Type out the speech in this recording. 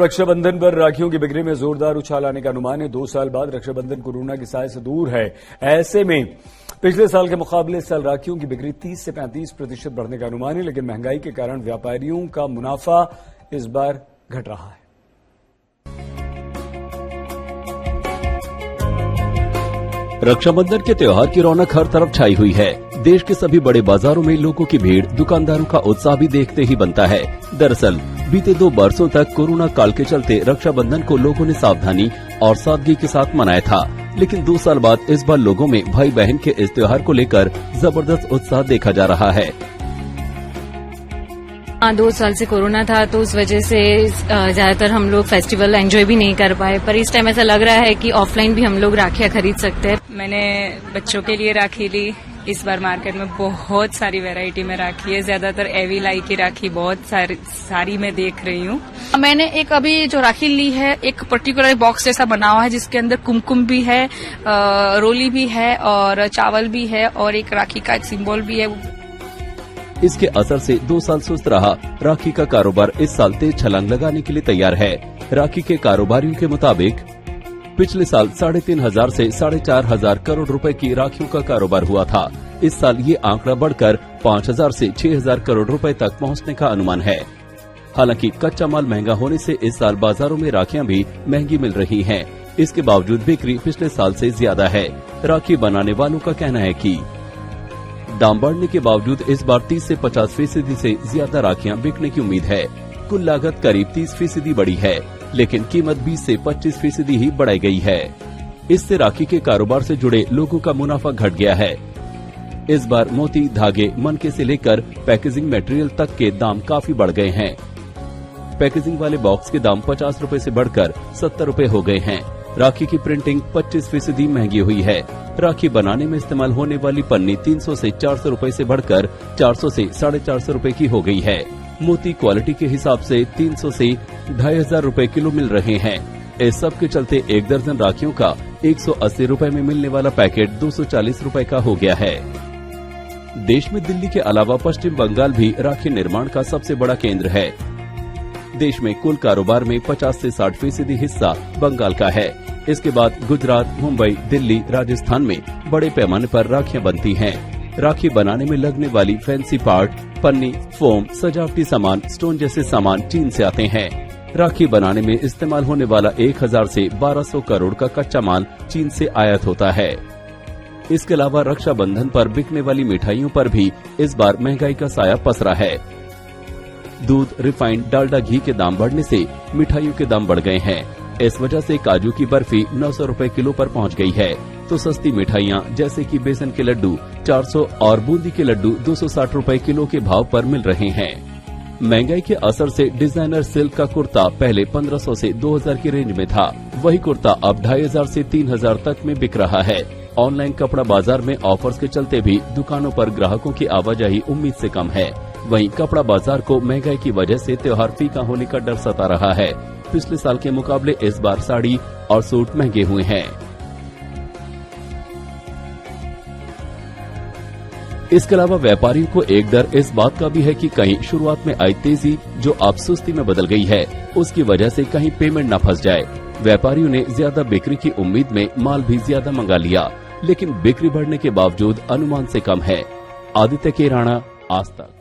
रक्षाबंधन पर राखियों की बिक्री में जोरदार उछाल आने का अनुमान है। 2 साल बाद रक्षाबंधन कोरोना की साए से दूर है। ऐसे में पिछले साल के मुकाबले इस साल राखियों की बिक्री 30 से 35% बढ़ने का अनुमान है, लेकिन महंगाई के कारण व्यापारियों का मुनाफा इस बार घट रहा है। रक्षाबंधन के त्योहार की रौनक हर तरफ छाई हुई है। देश के सभी बड़े बाजारों में लोगों की भीड़, दुकानदारों का उत्साह भी देखते ही बनता है। दरअसल बीते 2 बरसों तक कोरोना काल के चलते रक्षाबंधन को लोगों ने सावधानी और सादगी के साथ मनाया था, लेकिन 2 साल बाद इस बार लोगों में भाई बहन के इस त्योहार को लेकर जबरदस्त उत्साह देखा जा रहा है। 2 साल से कोरोना था तो उस वजह से ज्यादातर हम लोग फेस्टिवल एंजॉय भी नहीं कर पाए, पर इस टाइम ऐसा लग रहा है कि ऑफलाइन भी हम लोग राखियां खरीद सकते हैं। मैंने बच्चों के लिए राखी ली। इस बार मार्केट में बहुत सारी वैरायटी में राखी है, ज्यादातर एवी लाई की राखी बहुत सारी मैं देख रही हूँ। मैंने एक अभी जो राखी ली है, एक पर्टिकुलर बॉक्स जैसा बना हुआ है जिसके अंदर कुमकुम भी है, रोली भी है और चावल भी है और एक राखी का एक सिंबल भी है। इसके असर से 2 साल सुस्त रहा राखी का कारोबार इस साल तेज छलांग लगाने के लिए तैयार है। राखी के कारोबारियों के मुताबिक पिछले साल 3,500 से 4,500 करोड़ रुपए की राखियों का कारोबार हुआ था। इस साल ये आंकड़ा बढ़कर 5,000 से 6,000 करोड़ रुपए तक पहुंचने का अनुमान है। हालांकि कच्चा माल महंगा होने से इस साल बाजारों में राखियां भी महंगी मिल रही हैं। इसके बावजूद बिक्री पिछले साल से ज्यादा है। राखी बनाने वालों का कहना है कि दाम बढ़ने के बावजूद इस बार 30 से 50% से ज्यादा राखियां बिकने की उम्मीद है। कुल लागत करीब 30% बढ़ी है, लेकिन कीमत 20 से 25% ही बढ़ाई गई है। इससे राखी के कारोबार से जुड़े लोगों का मुनाफा घट गया है। इस बार मोती, धागे, मनके से लेकर पैकेजिंग मटेरियल तक के दाम काफी बढ़ गए हैं। पैकेजिंग वाले बॉक्स के दाम 50 रुपए से बढ़कर 70 रुपए हो गए हैं। राखी की प्रिंटिंग 25% महंगी हुई है। राखी बनाने में इस्तेमाल होने वाली पन्नी 300 से 400 रुपए से बढ़कर 400 से 450 रुपए की हो गई है। मोती क्वालिटी के हिसाब से 300 से 2,500 रुपए किलो मिल रहे हैं। इस सब के चलते 1 दर्जन राखियों का 180 रुपए में मिलने वाला पैकेट 240 रुपए का हो गया है। देश में दिल्ली के अलावा पश्चिम बंगाल भी राखी निर्माण का सबसे बड़ा केंद्र है। देश में कुल कारोबार में 50 से 60% हिस्सा बंगाल का है। इसके बाद गुजरात, मुंबई, दिल्ली, राजस्थान में बड़े पैमाने पर राखियां बनती हैं। राखी बनाने में लगने वाली फैंसी पार्ट, पन्नी, फोम, सजावटी सामान, स्टोन जैसे सामान चीन से आते हैं। राखी बनाने में इस्तेमाल होने वाला 1,000 से 1,200 करोड़ का कच्चा माल चीन से आयात होता है। इसके अलावा रक्षाबंधन पर बिकने वाली मिठाइयों पर भी इस बार महंगाई का साया पसरा है। दूध, रिफाइंड, डालडा घी के दाम बढ़ने से मिठाइयों के दाम बढ़ गए हैं। इस वजह से काजू की बर्फी 900 रुपए किलो पर पहुंच गई है, तो सस्ती मिठाइयां जैसे कि बेसन के लड्डू 400 और बूंदी के लड्डू 260 रुपए किलो के भाव पर मिल रहे हैं। महंगाई के असर से डिजाइनर सिल्क का कुर्ता पहले 1,500 से 2,000 की रेंज में था, वही कुर्ता अब 2,500 से 3,000 तक में बिक रहा है। ऑनलाइन कपड़ा बाजार में ऑफर्स के चलते भी दुकानों पर ग्राहकों की आवाजाही उम्मीद से कम है। वहीं कपड़ा बाजार को महंगाई की वजह से त्योहार फीका होने का डर सता रहा है। पिछले साल के मुकाबले इस बार साड़ी और सूट महंगे हुए हैं। इसके अलावा व्यापारियों को एक डर इस बात का भी है कि कहीं शुरुआत में आई तेजी जो अब सुस्ती में बदल गई है, उसकी वजह से कहीं पेमेंट न फंस जाए। व्यापारियों ने ज्यादा बिक्री की उम्मीद में माल भी ज्यादा मंगा लिया, लेकिन बिक्री बढ़ने के बावजूद अनुमान से कम है। आदित्य केराना, आज तक।